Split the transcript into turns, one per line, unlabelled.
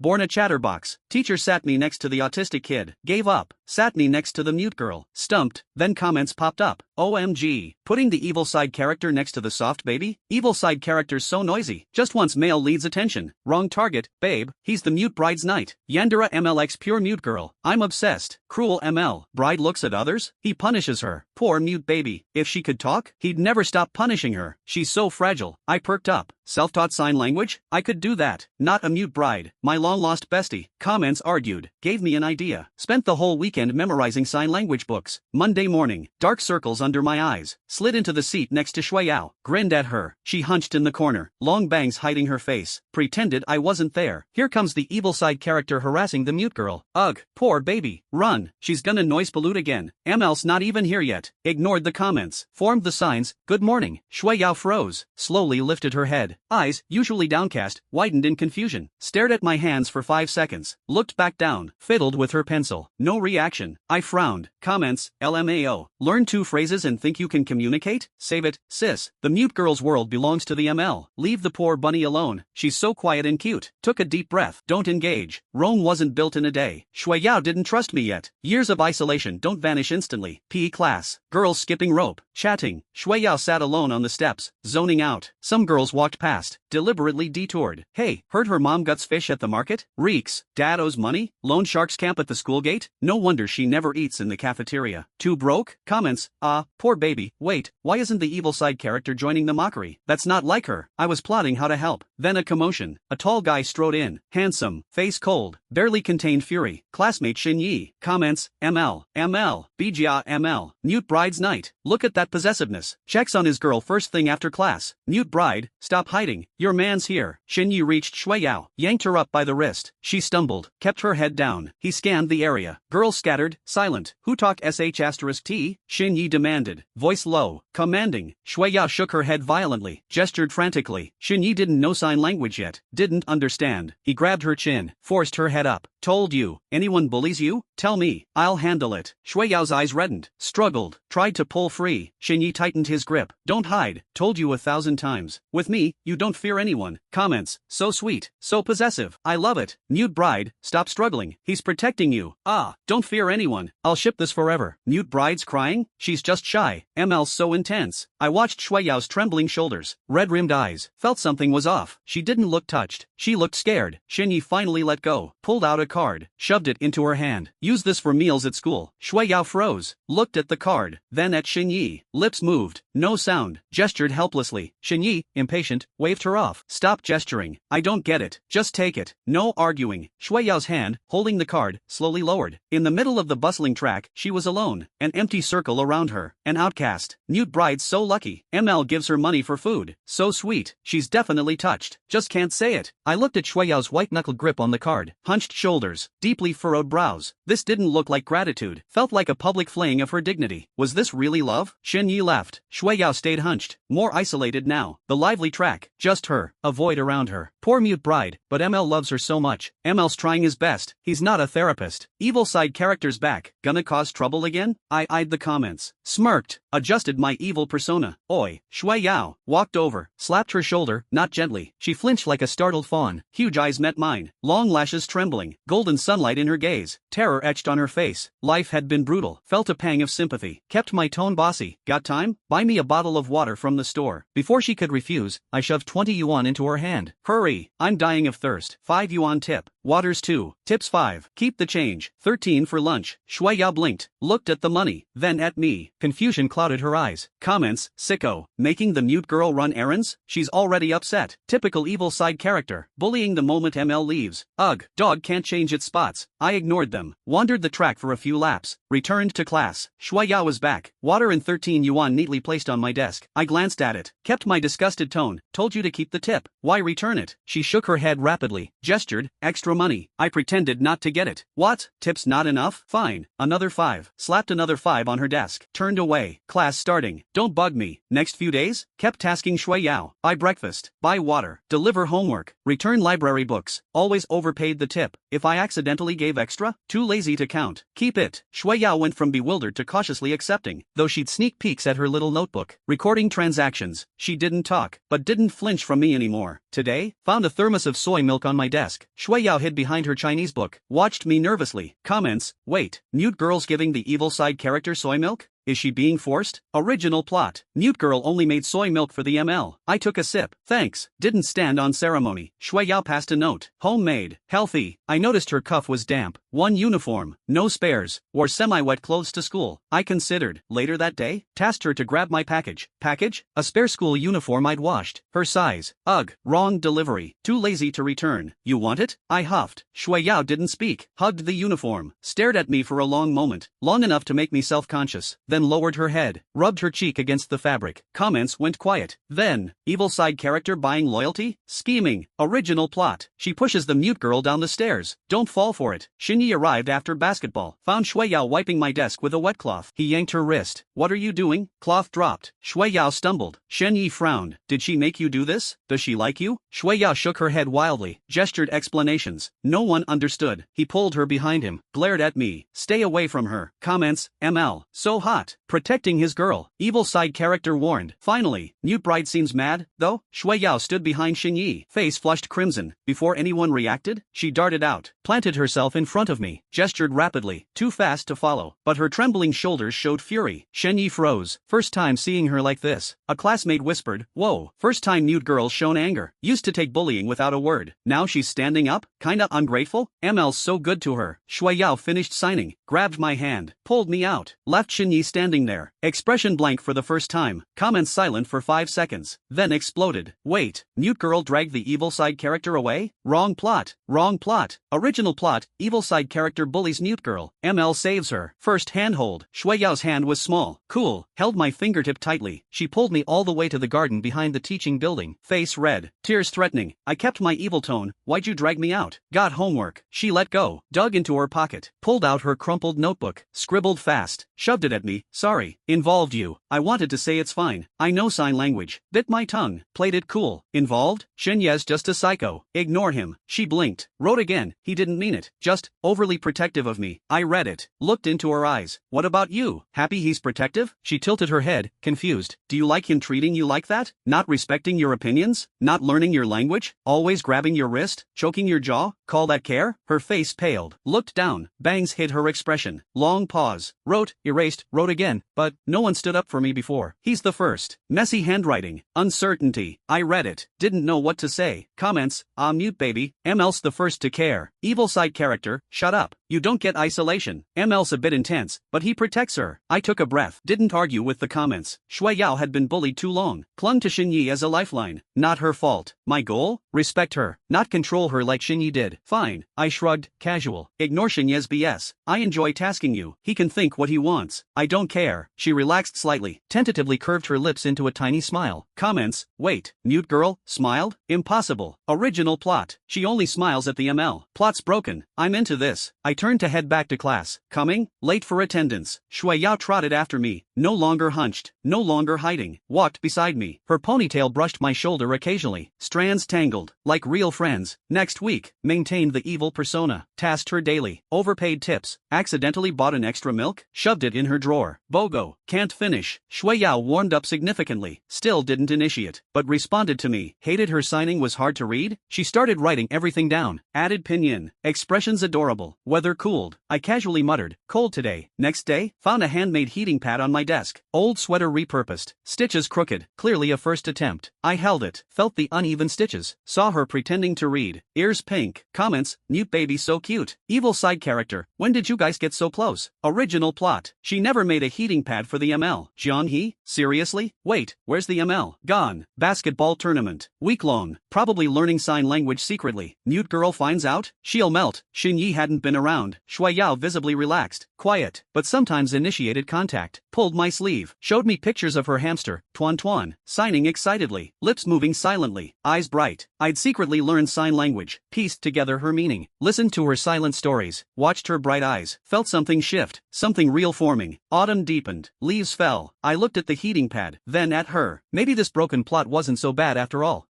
Born a chatterbox. Teacher sat me next to the autistic kid. Gave up. Sat me next to the mute girl. Stumped. Then comments popped up. OMG. Putting the evil side character next to the soft baby? Evil side character's so noisy. Just wants male lead's attention. Wrong target, babe. He's the mute bride's knight. Yandere MLX pure mute girl. I'm obsessed. Cruel ML. Bride looks at others? He punishes her. Poor mute baby. If she could talk, he'd never stop punishing her. She's so fragile. I perked up. Self-taught sign language? I could do that. Not a mute bride. My long-lost bestie. Comments argued. Gave me an idea. Spent the whole weekend memorizing sign language books. Monday morning. Dark circles under my eyes. Slid into the seat next to Shui Yao. Grinned at her. She hunched in the corner. Long bangs hiding her face. Pretended I wasn't there. Here comes the evil side character harassing the mute girl. Ugh. Poor baby. Run. She's gonna noise pollute again. ML's not even here yet. Ignored the comments. Formed the signs. Good morning. Shui Yao froze. Slowly lifted her head. Eyes, usually downcast, widened in confusion. Stared at my hands for 5 seconds. Looked back down. Fiddled with her pencil. No reaction. I frowned. Comments. LMAO. Learn 2 phrases and think you can communicate? Save it, sis. The mute girl's world belongs to the ML. Leave the poor bunny alone. She's so quiet and cute. Took a deep breath. Don't engage. Rome wasn't built in a day. Shui Yao didn't trust me yet. Years of isolation don't vanish instantly. PE class. Girls skipping rope. Chatting. Shui Yao sat alone on the steps. Zoning out. Some girls walked past. Deliberately detoured. Hey, heard her mom guts fish at the market? Reeks. Dad owes money? Loan sharks camp at the school gate? No wonder she never eats in the cafeteria. Too broke? Comments. Poor baby. Wait, why isn't the evil side character joining the mockery? That's not like her. I was plotting how to help. Then a commotion. A tall guy strode in. Handsome. Face cold. Barely contained fury. Classmate Xin Yi. Comments. ML. BGA ML. Mute bride's night. Look at that possessiveness. Checks on his girl first thing after class. Mute bride. Stop hiding. Your man's here. Xin Yi reached Shui Yao. Yanked her up by the wrist. She stumbled. Kept her head down. He scanned the area. Girls scattered. Silent. Who talk **T? Xin Yi demanded. Voice low. Commanding. Shui Yao shook her head violently. Gestured frantically. Xin Yi didn't know sign language yet. Didn't understand. He grabbed her chin. Forced her head up. Told you. Anyone bullies you? Tell me. I'll handle it. Shui Yao's eyes reddened. Struggled. Tried to pull free. Xin Yi tightened his grip. Don't hide. Told you 1,000 times. With me, you don't fear anyone. Comments. So sweet. So possessive. I love it. Mute bride. Stop struggling. He's protecting you. Don't fear anyone. I'll ship this forever. Mute bride's crying? She's just shy. ML's so intense. I watched Shui Yao's trembling shoulders. Red-rimmed eyes. Felt something was off. She didn't look touched. She looked scared. Xin Yi finally let go. Pulled out a card. Shoved it into her hand. Use this for meals at school. Shui Yao froze. Looked at the card. Then at Xin Yi. Lips moved. No sound. Gestured helplessly. Xin Yi, impatient, waved her off. Stop gesturing. I don't get it. Just take it. No arguing. Shui Yao's hand, holding the card, slowly lowered. In the middle of the bustling track, she was alone. An empty circle around her. An outcast. Mute bride's so lucky. ML gives her money for food. So sweet. She's definitely touched. Just can't say it. I looked at Shui Yao's white-knuckled grip on the card. Hunched shoulders. Deeply furrowed brows. This didn't look like gratitude. Felt like a public flaying of her dignity. Was this really love? Xin Yi left. Shui Yao stayed hunched. More isolated now. The lively track. Just her. A void around her. Poor mute bride. But ML loves her so much. ML's trying his best. He's not a therapist. Evil side character's back. Gonna cause trouble again? I eyed the comments. Smirked. Adjusted my evil persona. Oi. Shui Yao. Walked over. Slapped her shoulder, not gently. She flinched like a startled fawn. Huge eyes met mine. Long lashes trembling. Golden sunlight in her gaze. Terror etched on her face. Life had been brutal. Felt a pang of sympathy. Kept my tone bossy. Got time? Buy me a bottle of water from the store. Before she could refuse, I shoved 20 yuan into her hand. Hurry. I'm dying of thirst. 5 yuan tip. Waters 2. Tips 5. Keep the change. 13 for lunch. Shui Yao blinked. Looked at the money. Then at me. Confusion clouded her eyes. Comments. Sicko. Making the mute girl run errands? She's already upset. Typical evil side character. Bullying the moment ML leaves. Ugh. Dog can't change its spots. I ignored them. Wandered the track for a few laps. Returned to class. Shui Yao was back. Water and 13 yuan neatly placed on my desk. I glanced at it. Kept my disgusted tone. Told you to keep the tip. Why return it? She shook her head rapidly. Gestured. Extra money. I pretended not to get it. What? Tips not enough? Fine. Another 5. Slapped another 5 on her desk. Turned away. Class starting. Don't bug me. Next few days? Kept tasking Shui Yao. Buy breakfast. Buy water. Deliver homework. Return library books. Always overpaid the tip. If I accidentally gave extra? Too lazy to count. Keep it. Shui Yao went from bewildered to cautiously accepting, though she'd sneak peeks at her little notebook. Recording transactions. She didn't talk, but didn't flinch from me anymore. Today? Found a thermos of soy milk on my desk. Shui Yao hid behind her Chinese book, watched me nervously. Comments, wait, Mute Girl's giving the evil side character soy milk? Is she being forced? Original plot. Mute Girl only made soy milk for the ML. I took a sip. Thanks. Didn't stand on ceremony. Shui Yao passed a note. Homemade. Healthy. I noticed her cuff was damp. One uniform. No spares. Wore semi-wet clothes to school. I considered. Later that day, tasked her to grab my package. Package? A spare school uniform I'd washed. Her size. Ugh. Wrong delivery. Too lazy to return. You want it? I huffed. Shui Yao didn't speak. Hugged the uniform. Stared at me for a long moment. Long enough to make me self-conscious. Then lowered her head, rubbed her cheek against the fabric. Comments went quiet. Then, evil side character buying loyalty? Scheming. Original plot. She pushes the Mute Girl down the stairs. Don't fall for it. Xinyi arrived after basketball. Found Shui Yao wiping my desk with a wet cloth. He yanked her wrist. What are you doing? Cloth dropped. Shui Yao stumbled. Xinyi frowned. Did she make you do this? Does she like you? Shui Yao shook her head wildly, gestured explanations. No one understood. He pulled her behind him, glared at me. Stay away from her. Comments, ML. So hot. Protecting his girl. Evil side character warned. Finally, Mute Bride seems mad, though. Shui Yao stood behind Xinyi. Face flushed crimson. Before anyone reacted, she darted out, planted herself in front of me, gestured rapidly, too fast to follow. But her trembling shoulders showed fury. Xinyi froze. First time seeing her like this. A classmate whispered, whoa. First time Mute Girl shown anger. Used to take bullying without a word. Now she's standing up? Kinda ungrateful? ML's so good to her. Shui Yao finished signing, grabbed my hand, pulled me out, left Xinyi standing there, expression blank for the first time, comments silent for 5 seconds, then exploded. Wait, Mute Girl dragged the evil side character away? Wrong plot. Wrong plot. Original plot, evil side character bullies Mute Girl. ML saves her. First handhold. Shui Yao's hand was small, cool, held my fingertip tightly. She pulled me all the way to the garden behind the teaching building. Face red, tears threatening. I kept my evil tone. Why'd you drag me out? Got homework. She let go, dug into her pocket, pulled out her crumpled notebook, scribbled fast, shoved it at me. Sorry. Involved you. I wanted to say it's fine. I know sign language. Bit my tongue. Played it cool. Involved? Xinye's just a psycho. Ignore him. She blinked. Wrote again. He didn't mean it. Just overly protective of me. I read it. Looked into her eyes. What about you? Happy he's protective? She tilted her head, confused. Do you like him treating you like that? Not respecting your opinions? Not learning your language? Always grabbing your wrist? Choking your jaw? Call that care? Her face paled. Looked down. Bangs hid her expression. Long pause. Wrote, erased, wrote again, but no one stood up for me before. He's the first. Messy handwriting. Uncertainty. I read it. Didn't know what to say. Comments, Mute baby. ML's the first to care. Evil side character, shut up. You don't get isolation. ML's a bit intense, but he protects her. I took a breath. Didn't argue with the comments. Shui Yao had been bullied too long. Clung to Xinyi as a lifeline. Not her fault. My goal? Respect her. Not control her like Xinyi did. Fine. I shrugged, casual. Ignore Xinyi's BS. I enjoy tasking you. He can think what he wants. I don't care. She relaxed slightly, tentatively curved her lips into a tiny smile. Comments, wait, Mute Girl, smiled? Impossible. Original plot. She only smiles at the ML. Plot's broken. I'm into this. I turned to head back to class. Coming? Late for attendance. Shui Yao trotted after me, no longer hunched, no longer hiding, walked beside me. Her ponytail brushed my shoulder occasionally, strands tangled, like real friends. Next week, maintained the evil persona, tasked her daily, overpaid tips, accidentally bought an extra milk, shoved it in her drawer. BOGO, can't finish. Shui Yao warmed up significantly, still didn't initiate, but responded to me. Hated her signing was hard to read? She started writing everything down, added pinyin, expressions adorable, weather cooled. I casually muttered, cold today. Next day, found a handmade heating pad on my desk, old sweater repurposed, stitches crooked, clearly a first attempt. I held it, felt the uneven stitches, saw her pretending to read, ears pink. Comments, Mute baby so cute. Evil side character, when did you guys get so close? Original plot, she never made a heating pad for the ML. Jianhe? Seriously? Wait, where's the ML? Gone. Basketball tournament. Week long, probably learning sign language secretly. Mute Girl finds out? She'll melt. Xinyi hadn't been around. Shui Yao visibly relaxed, quiet, but sometimes initiated contact, pulled my sleeve, showed me pictures of her hamster, Tuan Tuan, signing excitedly, lips moving silently, eyes bright. I'd secretly learned sign language, pieced together her meaning, listened to her silent stories, watched her bright eyes, felt something shift, something real forming. Autumn deepened, leaves fell. I looked at the heating pad, then at her. Maybe this broken plot wasn't so bad after all.